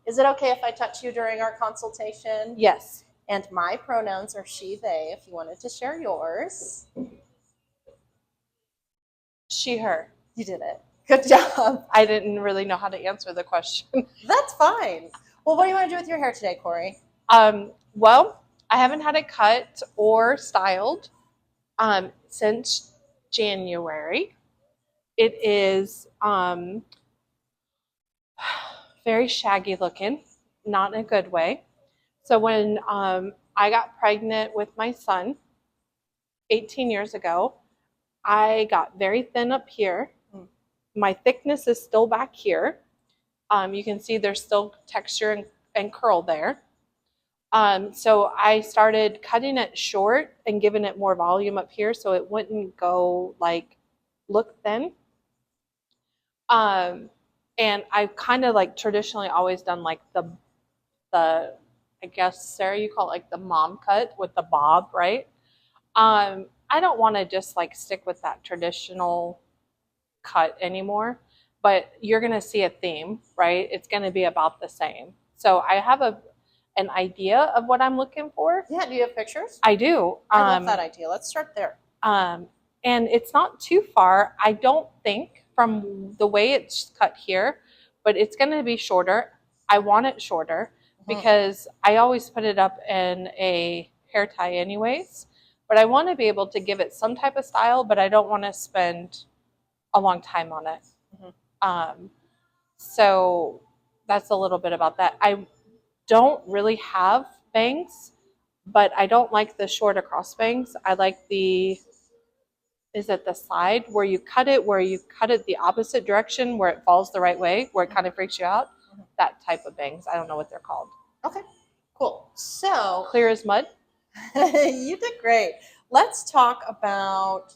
Is it okay if I touch you during our consultation? Yes. And my pronouns are she, they, if you wanted to share yours. She, her. You did it. Good job. I didn't really know how to answer the question. That's fine. Well, what do you want to do with your hair today, Kori? Well, I haven't had it cut or styled since January. It is very shaggy looking, not in a good way. So when I got pregnant with my son 18 years ago, I got very thin up here. My thickness is still back here. You can see there's still texture and curl there. So I started cutting it short and giving it more volume up here so it wouldn't go like look thin. And I've kind of like traditionally always done like the I guess Sarah, you call it like the mom cut with the bob, right? I don't want to just like stick with that traditional cut anymore, but you're going to see a theme, right? It's going to be about the same. So I have an idea of what I'm looking for. Yeah, do you have pictures? I do. I love that idea. Let's start there. And it's not too far, I don't think, from the way it's cut here, but it's going to be shorter. I want it shorter because I always put it up in a hair tie anyways, but I want to be able to give it some type of style, but I don't want to spend a long time on it. So that's a little bit about that. I don't really have bangs, but I don't like the short across bangs. I like is it the side where you cut it the opposite direction where it falls the right way, where it kind of freaks you out? That type of bangs. I don't know what they're called. Okay, cool. So clear as mud. You did great. Let's talk about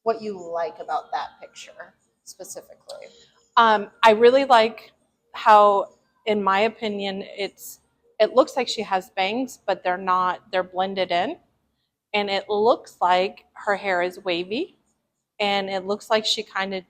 what you like about that picture specifically. I really like how, in my opinion, it looks like she has bangs, but they're not. They're blended in, and it looks like her hair is wavy, and it looks like she kind of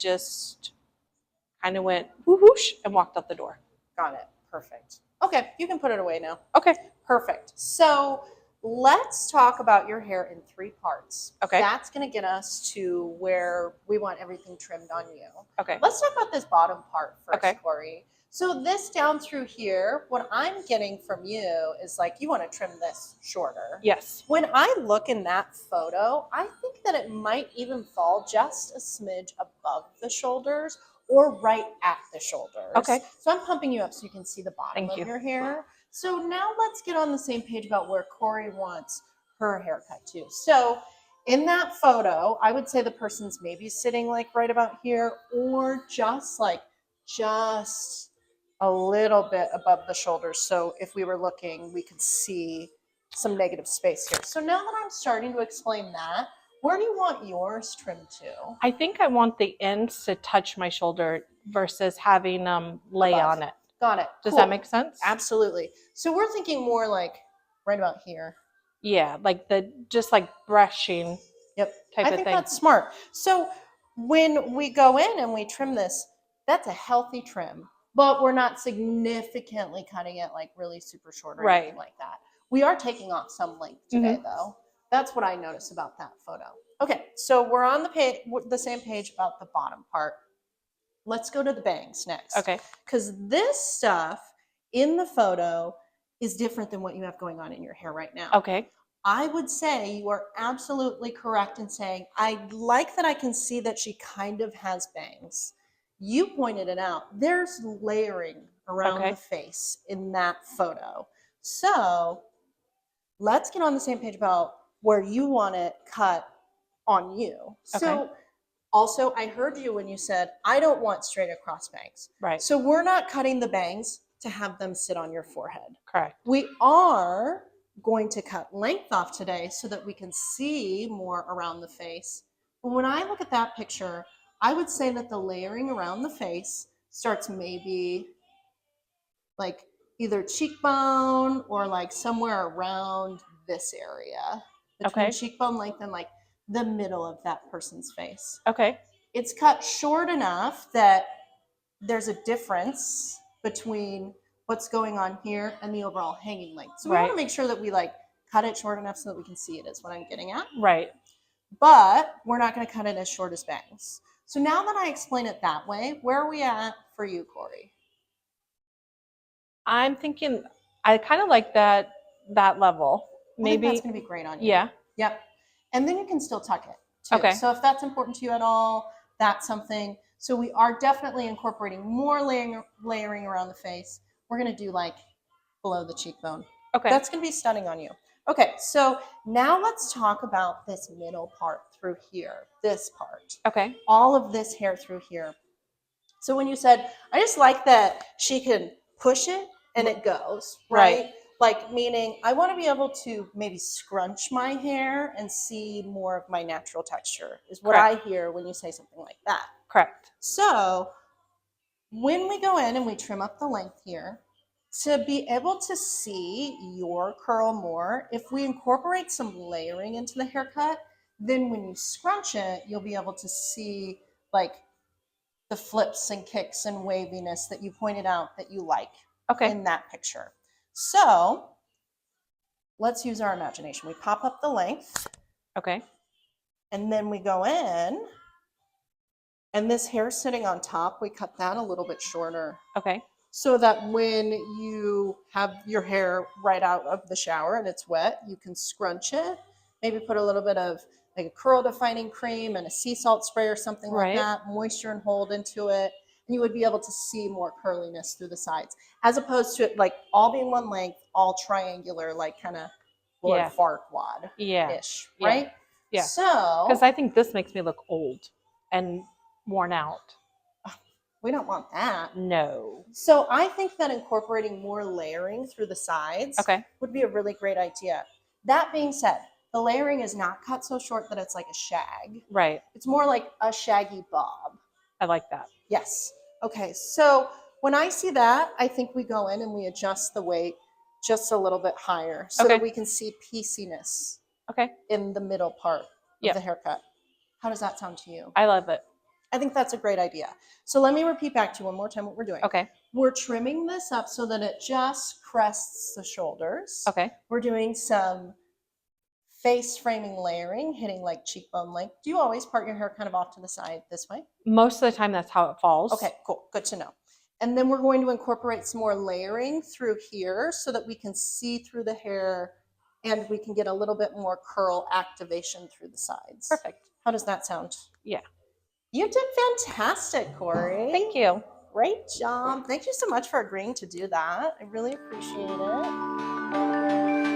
went whoosh and walked out the door. Got it. Perfect. Okay, you can put it away now. Okay. Perfect. So let's talk about your hair in 3 parts. Okay. That's going to get us to where we want everything trimmed on you. Okay. Let's talk about this bottom part first, okay. Kori. So this down through here, what I'm getting from you is like you want to trim this shorter. Yes. When I look in that photo, I think that it might even fall just a smidge above the shoulders or right at the shoulders. Okay. So I'm pumping you up so you can see the bottom of your hair. So now let's get on the same page about where Kori wants her haircut too. So in that photo, I would say the person's maybe sitting like right about here or just a little bit above the shoulders. So if we were looking, we could see some negative space here. So now that I'm starting to explain that, where do you want yours trimmed to? I think I want the ends to touch my shoulder versus having lay above. on it. Got it. Does that make sense? Absolutely. So we're thinking more like right about here. Yeah, like just like brushing. Yep. Type I of think thing. that's smart. So when we go in and we trim this, that's a healthy trim, but we're not significantly cutting it like really super short or anything like that. We are taking off some length today though. That's what I noticed about that photo. Okay, so we're on the same page about the bottom part. Let's go to the bangs next. Okay. Because this stuff in the photo is different than what you have going on in your hair right now. Okay. I would say you are absolutely correct in saying, I like that I can see that she kind of has bangs. You pointed it out. There's layering around the face in that photo. So let's get on the same page about where you want it cut on you. So also, I heard you when you said, I don't want straight across bangs. Right. So we're not cutting the bangs to have them sit on your forehead. Correct. We are going to cut length off today so that we can see more around the face. But when I look at that picture, I would say that the layering around the face starts maybe like either cheekbone or like somewhere around this area. Between cheekbone length and like the middle of that person's face. Okay. It's cut short enough that there's a difference between what's going on here and the overall hanging length. So we want to make sure that we like cut it short enough so that we can see it is what I'm getting at. Right. But we're not going to cut it as short as bangs. So now that I explain it that way, where are we at for you, Kori? I'm thinking I kind of like that level. Maybe I think that's going to be great on you. Yeah. Yep. And then you can still tuck it too. Okay. So if that's important to you at all, that's something. So we are definitely incorporating more layering around the face. We're going to do like below the cheekbone. Okay. That's going to be stunning on you. Okay, so now let's talk about this middle part through here, this part. Okay. All of this hair through here. So when you said, I just like that she can push it and it goes, right? Like, meaning I want to be able to maybe scrunch my hair and see more of my natural texture is what I hear when you say something like that. Correct. So when we go in and we trim up the length here, to be able to see your curl more, if we incorporate some layering into the haircut, then when you scrunch it, you'll be able to see like the flips and kicks and waviness that you pointed out that you like in that picture. So let's use our imagination. We pop up the length. Okay. And then we go in. And this hair sitting on top, we cut that a little bit shorter. Okay. So that when you have your hair right out of the shower and it's wet, you can scrunch it. Maybe put a little bit of like a curl defining cream and a sea salt spray or something like that, moisture and hold into it. And you would be able to see more curliness through the sides, as opposed to it like all being one length, all triangular, like kind of Lord Farquaad-ish, right? Yeah. So, because I think this makes me look old and worn out. We don't want that. No. So I think that incorporating more layering through the sides would be a really great idea. That being said, the layering is not cut so short that it's like a shag. Right. It's more like a shaggy bob. I like that. Yes. Okay. So when I see that, I think we go in and we adjust the weight just a little bit higher so that we can see pieciness in the middle part of the haircut. How does that sound to you? I love it. I think that's a great idea. So let me repeat back to you one more time what we're doing. Okay. We're trimming this up so that it just crests the shoulders. Okay. We're doing some face framing layering, hitting like cheekbone length. Do you always part your hair kind of off to the side this way? Most of the time that's how it falls. Okay, cool. Good to know. And then we're going to incorporate some more layering through here so that we can see through the hair and we can get a little bit more curl activation through the sides. Perfect. How does that sound? Yeah. You did fantastic, Kori. Thank you. Great job. Thank you so much for agreeing to do that. I really appreciate it.